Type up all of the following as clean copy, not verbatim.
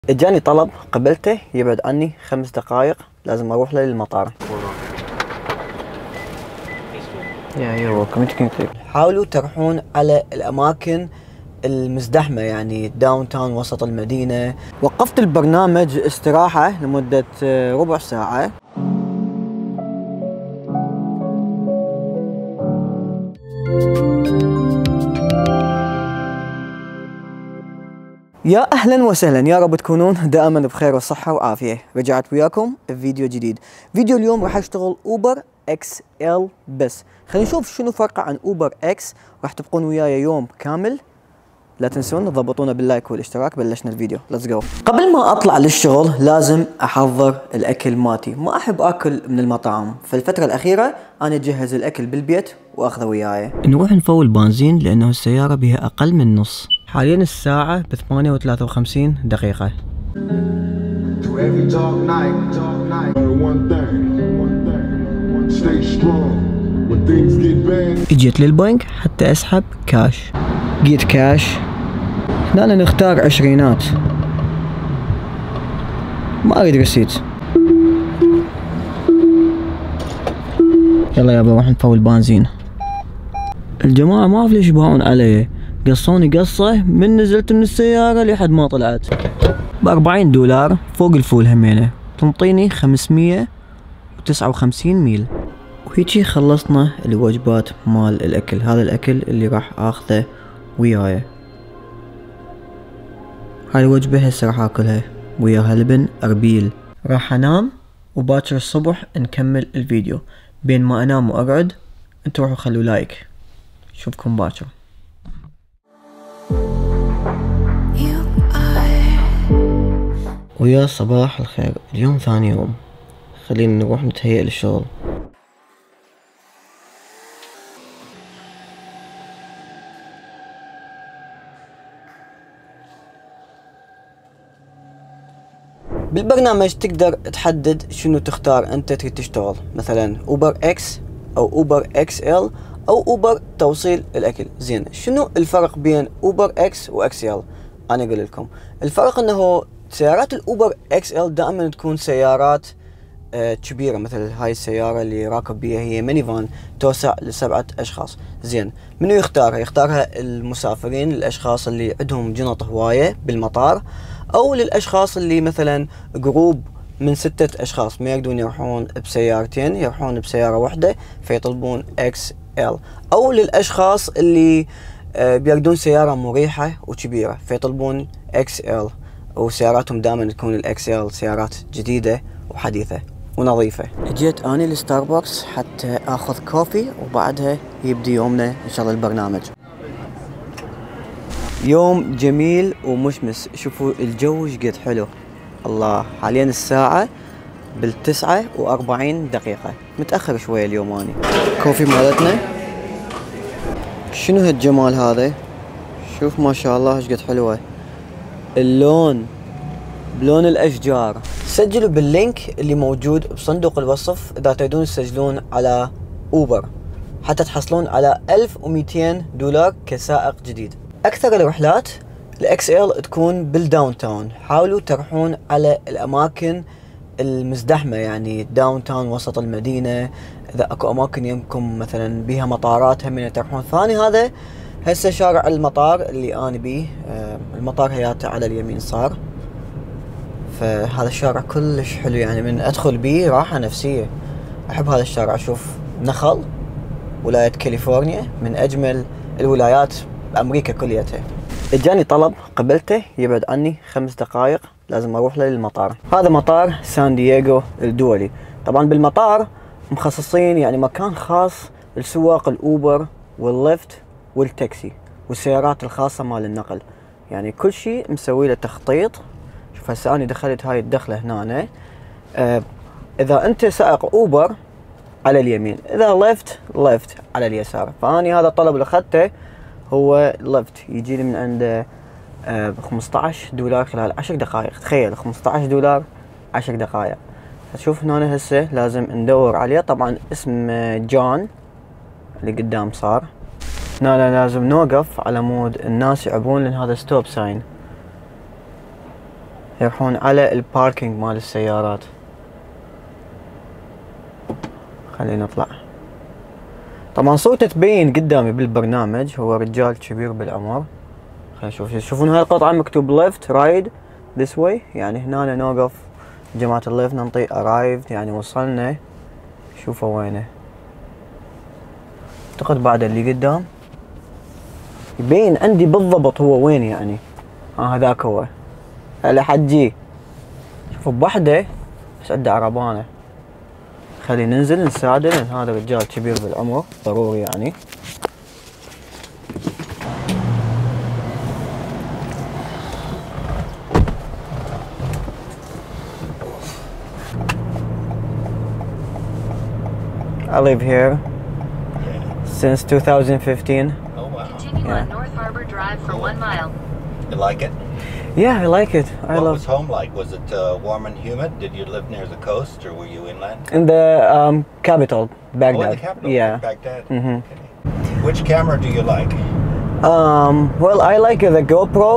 اجاني طلب قبلته يبعد عني 5 دقائق، لازم اروح له للمطار. حاولوا تروحون على الاماكن المزدحمة، يعني داون تاون وسط المدينة. وقفت البرنامج استراحة لمدة ربع ساعة. يا اهلا وسهلا، يا رب تكونون دائما بخير وصحة وعافية. رجعت وياكم بفيديو جديد. فيديو اليوم راح اشتغل اوبر اكس ال بس. خلينا نشوف شنو فرقه عن اوبر اكس. راح تبقون وياي يوم كامل. لا تنسون تضبطونا باللايك والاشتراك. بلشنا الفيديو، ليتس جو. قبل ما اطلع للشغل لازم احضر الاكل مالتي. ما احب اكل من المطاعم، فالفترة الاخيرة انا اجهز الاكل بالبيت واخذه وياي. نروح نفول بنزين لانه السيارة بها اقل من نص. حاليا الساعة ب8:53 دقيقة. اجيت للبنك حتى اسحب كاش. جيت كاش. هنا نختار عشرينات. ما اريد ريسيت. يلا يابا نروح نفول بنزين. الجماعة ما اعرف ليش يباعون علي. قصوني قصة من نزلت من السيارة لحد ما طلعت. ب$40 فوق الفول همينة. تنطيني 559 ميل. وهيجي خلصنا الوجبات مال الاكل. هذا الاكل اللي راح اخذه وياي. هاي الوجبة هسه راح اكلها وياها لبن اربيل. راح انام وباكر الصبح نكمل الفيديو. بين ما انام واقعد انتوا روحوا خلوا لايك. اشوفكم باكر. ويا صباح الخير، اليوم ثاني يوم. خلينا نروح نتهيأ للشغل. بالبرنامج تقدر تحدد شنو تختار انت تريد تشتغل، مثلا اوبر اكس او اوبر اكس ال او اوبر توصيل الاكل. زين، شنو الفرق بين اوبر اكس واكس ال؟ انا اقول لكم الفرق انه سيارات الاوبر اكس ال دائما تكون سيارات كبيرة. مثل هاي السيارة اللي راكب بيها هي ميني فان توسع ل7 اشخاص. زين، منو يختارها؟ يختارها المسافرين، الاشخاص اللي عندهم جنط هواية بالمطار، او للاشخاص اللي مثلا جروب من 6 اشخاص ما يقدرون يروحون بسيارتين، يروحون بسيارة واحدة فيطلبون اكس ال، او للاشخاص اللي بيريدون سيارة مريحة وكبيرة فيطلبون اكس ال. وسياراتهم دائما تكون الاكس ال سيارات جديدة وحديثة ونظيفة. اجيت اني لستاربكس حتى اخذ كوفي وبعدها يبدي يومنا ان شاء الله البرنامج. يوم جميل ومشمس. شوفوا الجو شقد حلو. الله، حاليا الساعة ب9:40. متأخر شوية اليوم اني. كوفي مالتنا. شنو هالجمال هذا؟ شوف ما شاء الله شقد حلوة. اللون بلون الاشجار. سجلوا باللينك اللي موجود بصندوق الوصف اذا تريدون تسجلون على اوبر حتى تحصلون على $1200 كسائق جديد. اكثر الرحلات الاكس ال تكون بالداون تاون. حاولوا تروحون على الاماكن المزدحمة، يعني داون تاون وسط المدينة. اذا اكو اماكن يمكن مثلا بيها مطارات هم تروحون. ثاني هذا هسه شارع المطار اللي انا بيه. المطار هياته على اليمين صار. فهذا الشارع كلش حلو، يعني من ادخل بيه راحة نفسية. احب هذا الشارع. اشوف نخل. ولاية كاليفورنيا من اجمل الولايات بامريكا كليتها. اجاني طلب قبلته يبعد عني 5 دقائق، لازم اروح له للمطار. هذا مطار سان دييغو الدولي. طبعا بالمطار مخصصين يعني مكان خاص لسواق الاوبر والليفت والتاكسي والسيارات الخاصة مال النقل. يعني كل شيء مسوي له تخطيط. شوف هسه اني دخلت هاي الدخلة هنا. اذا انت سائق اوبر على اليمين، اذا ليفت على اليسار. فاني هذا الطلب اللي اخذته هو ليفت. يجي لي من عنده $15 خلال 10 دقائق. تخيل $15 10 دقائق. تشوف هنا هسه لازم ندور عليه. طبعا اسم جون اللي قدام صار. هنا لازم نوقف على مود الناس يعبرون لان هذا ستوب ساين. يروحون على الباركينج مال السيارات. خلينا نطلع. طبعا صورته تبين قدامي بالبرنامج، هو رجال كبير بالعمر. خلينا نشوف. تشوفون هاي القطعة مكتوب ليفت رايد ذس واي، يعني هنا نوقف جماعة الليفت ننطي ارايفد يعني وصلنا. شوفوا وينه، اعتقد بعد اللي قدام يبين عندي بالضبط هو وين يعني. هذاك هو. هلا حجي. شوفوا بوحدة بس عنده عربانة. خلينا ننزل نساعده لان هذا رجال كبير بالعمر ضروري يعني. I live here since 2015. Oh wow. Continue on North Harbor Drive for 1 mile. You like it? Yeah, I like it. What was home like? Was it warm and humid? Did you live near the coast or were you inland? In the capital, Baghdad. Oh, in the capital? Yeah. Baghdad? Mhm. Okay. Which camera do you like? Well, I like the GoPro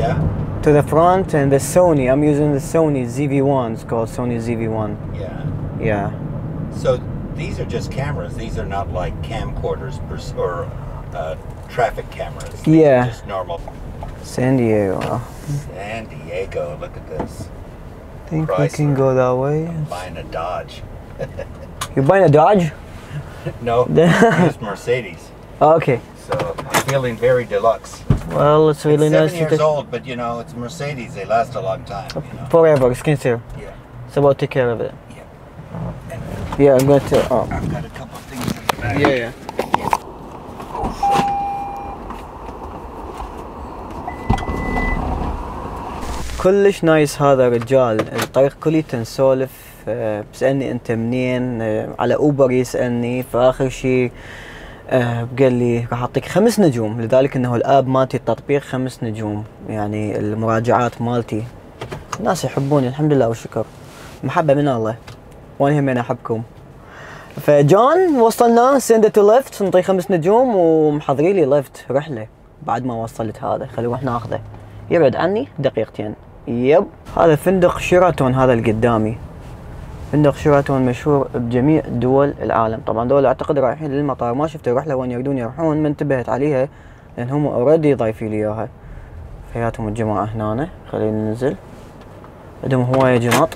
Yeah? to the front and the Sony. I'm using the Sony ZV-1. It's called Sony ZV-1. Yeah. Yeah. So these are just cameras. These are not like camcorders or traffic cameras. These Yeah. are just normal. San Diego. San Diego, look at this. Think we Chrysler. can go that way. Buying a Dodge. You're buying a Dodge? No, just Mercedes. Okay. So I'm feeling very deluxe. Well, it's really It's 7 nice to years take old, but you know, it's Mercedes. They last a long time, you know. forever. Skin care. Yeah. It's about take care of it. And Yeah, I'm going to. I've got a couple of things in the back. Yeah, yeah. كلش نايس هذا الرجال. الطريق كليته نسولف. بسألني انت منين، على اوبر يسألني. فاخر شي قال لي راح اعطيك 5 نجوم، لذلك انه الاب مالتي التطبيق 5 نجوم، يعني المراجعات مالتي. الناس يحبوني الحمد لله والشكر، محبة من الله، وانا هم احبكم. فجون وصلنا سند تو ليفت، نعطيه 5 نجوم ومحضرين لي ليفت رحله بعد ما وصلت. هذا خلي نروح ناخذه، يبعد عني دقيقتين. يب هذا فندق شيراتون، هذا اللي قدامي فندق شيراتون مشهور بجميع دول العالم. طبعا دول اعتقد رايحين للمطار، ما شفت الرحله وين يريدون يروحون، ما انتبهت عليها لان هم اوريدي ضايفين لي اياها. فياتهم الجماعه هنا. خلينا ننزل، عندهم هوايه جنط.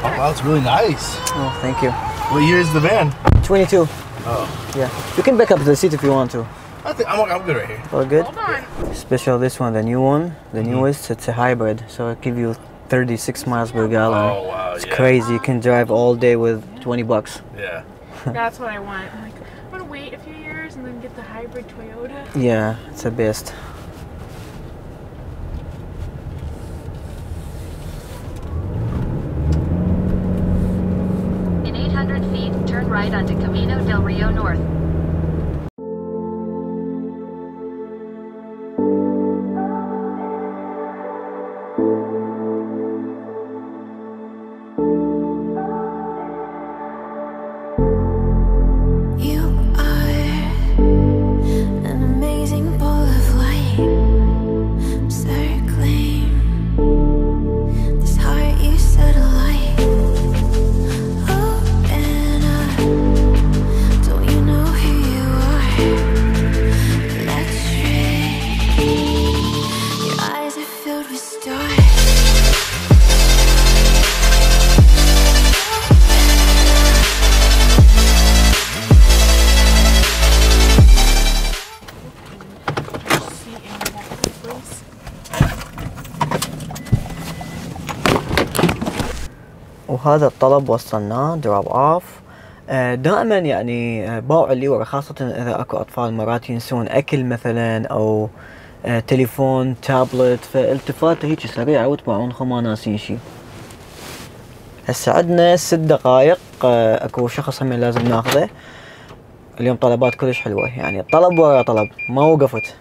Oh, wow, it's really nice. Oh, thank you. What year is the van? 22. Oh, Yeah, you can back up the seat if you want to. I think I'm good right here. All good? Special this one, the new one, the newest, it's a hybrid, so it give you 36 miles per gallon. Oh wow, It's yeah. crazy, you can drive all day with 20 bucks. Yeah. That's what I want. I'm like, I'm gonna wait a few years and then get the hybrid Toyota. Yeah, it's the best. In 800 feet, turn right onto Camino del Rio North. You are an amazing ball of light, circling this heart you set alight. Open up, don't you know who you are? Electric, your eyes are filled with stars. Seat in the back of the place. وهذا الطلب وصلناه دروب اوف. دائما يعني باوع اللي ورا، خاصة اذا اكو اطفال مرات ينسون اكل مثلا او تليفون تابلت، فالتفاته هيك سريعة وتباعونكم ما ناسين شي. هسه عندنا 6 دقائق. اكو شخص هم لازم ناخذه. اليوم طلبات كلش حلوة، يعني طلب ورا طلب ما وقفت.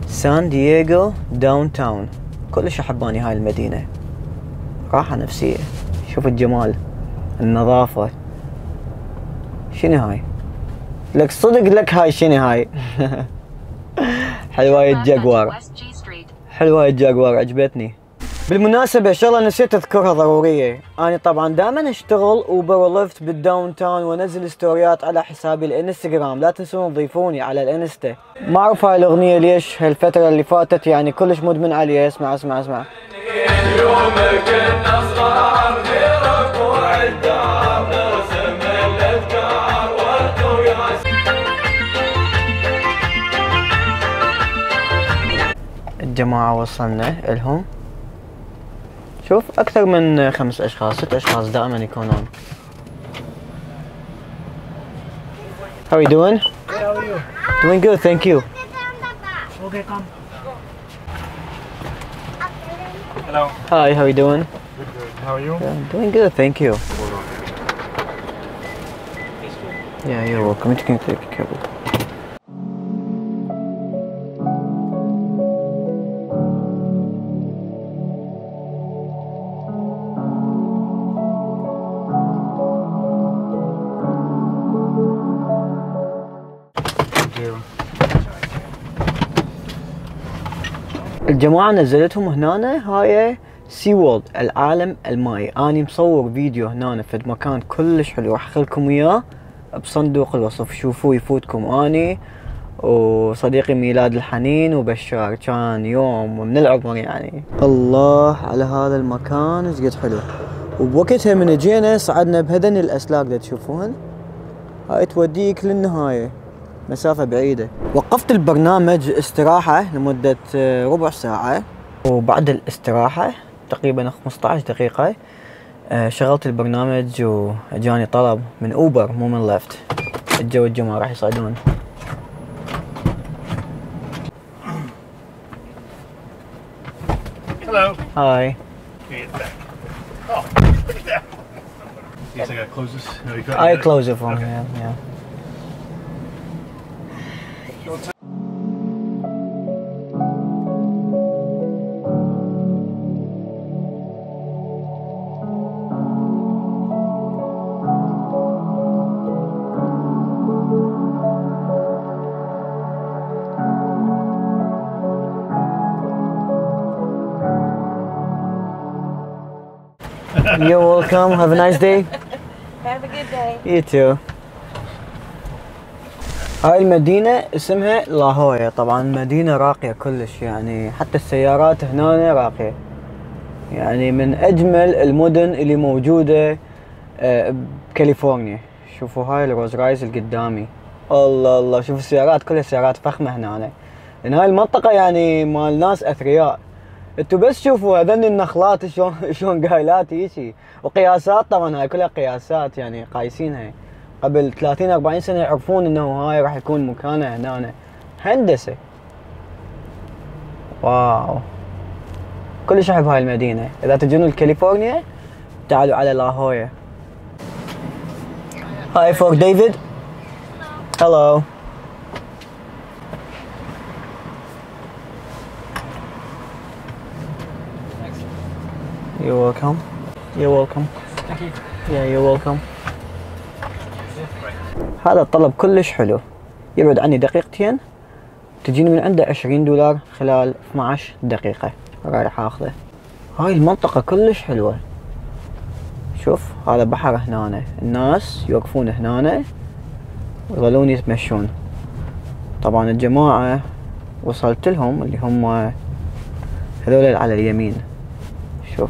سان دييغو داون تاون، كلش احباني هاي المدينة، راحة نفسية. شوف الجمال، النظافة. شنو هاي؟ لك صدق لك هاي شنو هاي؟ حلوة Left onto الجاكوار، West G Street. حلوة الجاكوار عجبتني. بالمناسبة شغلة نسيت اذكرها ضرورية، انا طبعا دائما اشتغل اوبر ولفت بالداون تاون وانزل ستوريات على حسابي الانستغرام، لا تنسون تضيفوني على الانستا. ما اعرف هاي الاغنية ليش هالفترة اللي فاتت يعني كلش مدمن عليها. اسمع اسمع اسمع. يومك النصر في ركوع الدار نرسم الاذكار والقياس. الجماعة وصلنا الهم. شوف اكثر من 5 اشخاص 6 اشخاص دائما يكونون. How are you doing? How are you? Doing good, thank you. Okay, come. Hello. Hi, how are you doing? Good. How are you? Yeah, doing good, thank you. Yeah, you're welcome. You can take care of it. الجماعة نزلتهم هنا. هاي سي وورلد العالم المائي. اني مصور فيديو هنا في مكان كلش حلو، راح اخلكم اياه بصندوق الوصف. شوفوه يفوتكم. اني وصديقي ميلاد الحنين وبشار، كان يوم من العمر يعني. الله على هذا المكان ايش قد حلو. وبوقتها من جينا صعدنا بهذن الاسلاك اللي تشوفوهن، هاي توديك للنهاية، مسافة بعيدة. وقفت البرنامج استراحة لمدة ربع ساعة، وبعد الاستراحة تقريبا 15 دقيقة شغلت البرنامج وجاني طلب من اوبر مو من لفت. الجو الجماعة راح يصعدون. Hello. هاي. Oh, look at that. Guess I gotta close this. No, you I close it from here, yeah. You're welcome. Have a nice day. Have a good day. You too. هاي المدينة اسمها لاهويا. طبعا مدينة راقية كلش، يعني حتى السيارات هنا راقية، يعني من أجمل المدن اللي موجودة بكاليفورنيا. شوفوا هاي الروز رايز اللي قدامي. الله الله، شوفوا السيارات كلها سيارات فخمة هنا، لأن هاي المنطقة يعني مال ناس أثرياء. انتوا بس شوفوا هذن النخلات شلون قايلات هيجي، وقياسات. طبعا هاي كلها قياسات يعني قايسينها قبل 30 40 سنة، يعرفون انه هاي راح يكون مكانه هنا. هندسة. واو، كلش احب هاي المدينة. اذا تجون لكاليفورنيا تعالوا على لاهويا. هاي فور ديفيد. هلو. You're welcome. You're welcome. Thank you. Yeah, you're welcome. هذا الطلب كلش حلو، يبعد عني دقيقتين تجيني من عنده $20 خلال 12 دقيقة. رايح اخذه. هاي المنطقة كلش حلوة. شوف هذا بحر هنا، الناس يوقفون هنا ويظلون يتمشون. طبعا الجماعة وصلت لهم اللي هم هذول على اليمين. شوف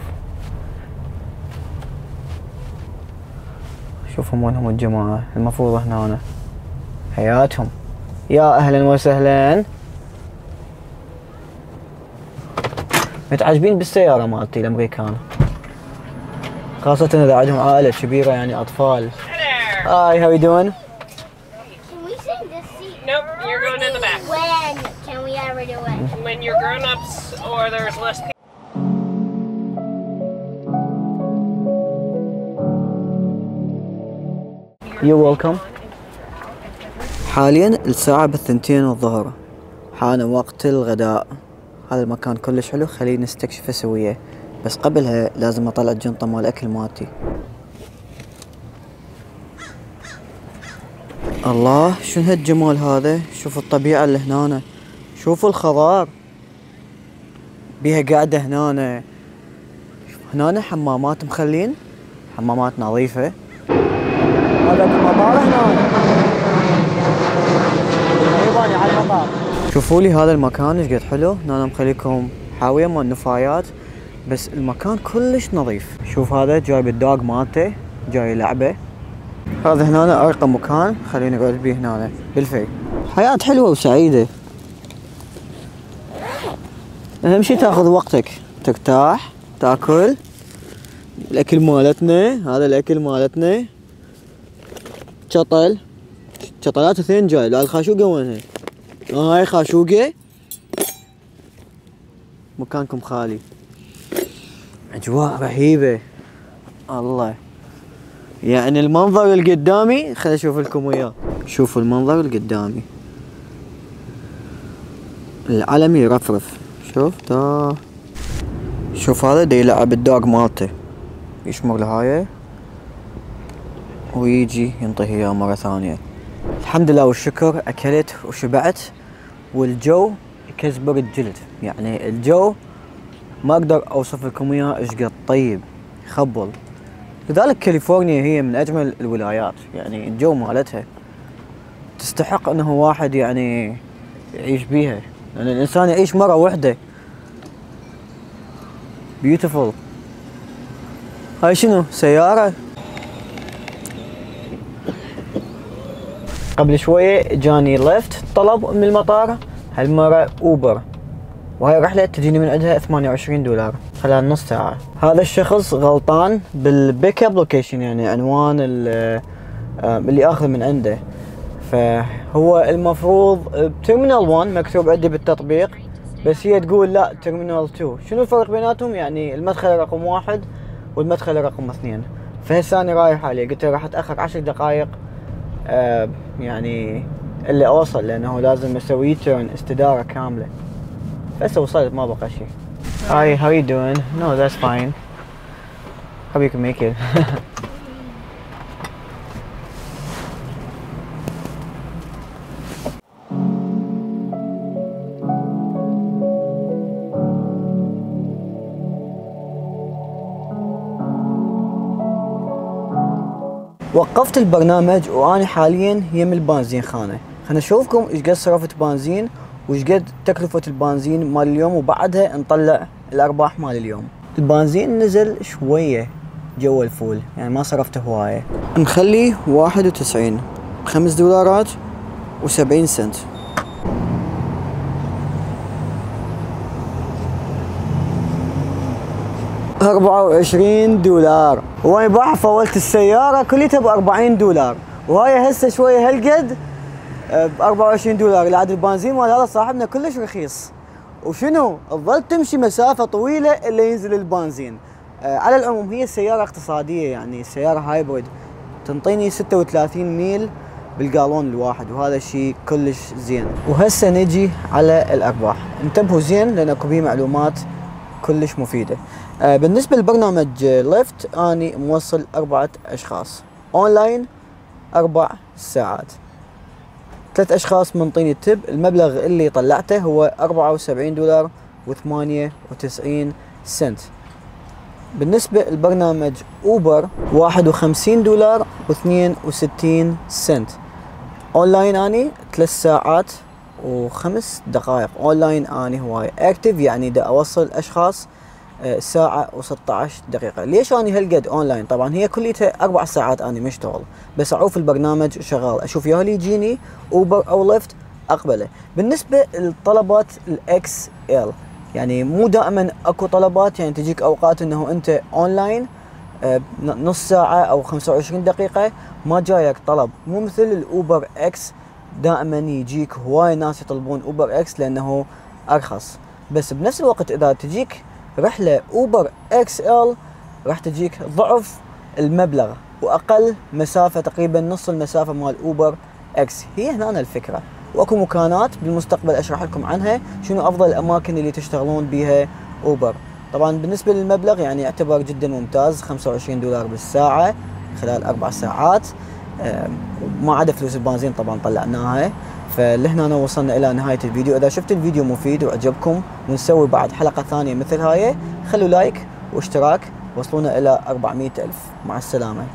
شوفهم وينهم الجماعة، المفروض هنا. حياتهم. يا اهلا وسهلا. متعجبين بالسيارة مالتي الامريكان، خاصة اذا عندهم عائلة كبيرة يعني اطفال. هاي how you doing? Can we sing this seat? Nope, you're going in the back. When can we ever do it? When you're grown-ups or there's less people. You're welcome. حاليا الساعة بالثنتين الظهر، حان وقت الغداء. هذا المكان كلش حلو، خلينا نستكشفه سوية، بس قبلها لازم اطلع الجنطة مال الاكل مالتي. الله، شنو هالجمال هذا. شوف الطبيعة اللي هنا، شوفوا الخضار بيها قاعدة هنا. هنا حمامات مخلين، حمامات نظيفة. هذا المطار هنا، قريباني على المطار. شوفوا لي هذا المكان ايش قد حلو. هنا مخليكم حاوية مال نفايات، بس المكان كلش نظيف. شوف هذا جايب الداق مالته، جاي لعبة. هذا هنا ارقى مكان خليني اقعد بيه هنا بالفي. حياة حلوة وسعيدة. اهم شي تاخذ وقتك، ترتاح، تاكل. الاكل مالتنا، هذا الاكل مالتنا. شطلات اثنين جاي. لا الخاشوقة وينها؟ هاي خاشوقة. مكانكم خالي. اجواء رهيبة الله. يعني المنظر اللي قدامي خليني اشوف لكم وياه. شوفوا المنظر اللي قدامي، العلم يرفرف. شوف هذا دا يلعب الداق مالته، يشمر لهاي ويجي ينطيه اياه مرة ثانية. الحمد لله والشكر اكلت وشبعت، والجو يكزبر الجلد. يعني الجو ما اقدر اوصف لكم اياه ايش قد طيب، يخبل. لذلك كاليفورنيا هي من اجمل الولايات. يعني الجو مالتها تستحق انه واحد يعني يعيش بيها، لان الانسان يعيش مرة واحدة. بيوتيفول. هاي شنو؟ سيارة. قبل شوية جاني ليفت طلب من المطار، هالمرة اوبر، وهاي الرحلة تجيني من عندها $28 خلال نص ساعة. هذا الشخص غلطان بالبيك اب لوكيشن، يعني عنوان اللي اخذ من عنده. فهو المفروض بترمينال 1 مكتوب عندي بالتطبيق، بس هي تقول لا ترمينال 2. شنو الفرق بيناتهم؟ يعني المدخل رقم 1 والمدخل رقم 2. فهسه انا رايح عليه، قلت له راح اتاخر 10 دقائق يعني اللي اوصل، لانه لازم اسوي تيرن استدارة كاملة. هسه وصلت ما بقى شيء. Hi, how you doing? No, that's fine. Hope you can make it. وقفت البرنامج وأنا حاليا يم البنزين خانة. خلنا نشوفكم ايش قد صرفت بنزين وايش قد تكلفة البنزين مال اليوم، وبعدها نطلع الأرباح مال اليوم. البنزين نزل شوية جو الفول، يعني ما صرفته هواية. نخلي 91 $5.70. $24. وانا باح فولت السيارة كليتها $40، وهاي هسه شوية هالقد $24. العاد البنزين مال هذا صاحبنا كلش رخيص. وشنو؟ تظل تمشي مسافة طويلة اللي ينزل البنزين. على العموم هي السيارة اقتصادية، يعني سيارة هايبريد تنطيني 36 ميل بالقالون الواحد، وهذا شيء كلش زين. وهسه نجي على الأرباح. انتبهوا زين لأن اكو بيه معلومات كلش مفيدة. بالنسبة لبرنامج ليفت أني موصل 4 أشخاص أونلاين 4 ساعات. 3 أشخاص منطيني التب. المبلغ اللي طلعته هو $74.98. بالنسبة لبرنامج أوبر $51.62. أونلاين أني 3 ساعات و5 دقائق. أونلاين أني هواي أكتف، يعني دا أوصل أشخاص ساعة و16 دقيقة. ليش أني هالقد أونلاين؟ طبعا هي كليتها 4 ساعات أني مشتغل، بس أعوف البرنامج شغال، أشوف يا اللي يجيني أوبر أو ليفت أقبله. بالنسبة للطلبات الإكس إل، يعني مو دائما أكو طلبات، يعني تجيك أوقات أنه أنت أونلاين نص ساعة أو 25 دقيقة ما جايك طلب، مو مثل الأوبر إكس دائما يجيك هواي ناس يطلبون أوبر إكس لأنه أرخص. بس بنفس الوقت إذا تجيك رحلة أوبر إكس إل راح تجيك ضعف المبلغ وأقل مسافة، تقريبا نص المسافة مال أوبر إكس. هي هنا الفكرة. وأكو مكانات بالمستقبل أشرح لكم عنها شنو أفضل الأماكن اللي تشتغلون بيها أوبر. طبعا بالنسبة للمبلغ يعني يعتبر جدا ممتاز، $25 بالساعة خلال 4 ساعات، ما عدا فلوس البنزين طبعا طلعناها. فلهنا وصلنا الى نهايه الفيديو. اذا شفت الفيديو مفيد وعجبكم ونسوي بعد حلقه ثانيه مثل هاي، خلوا لايك واشتراك، وصلونا الى 400,000. مع السلامه.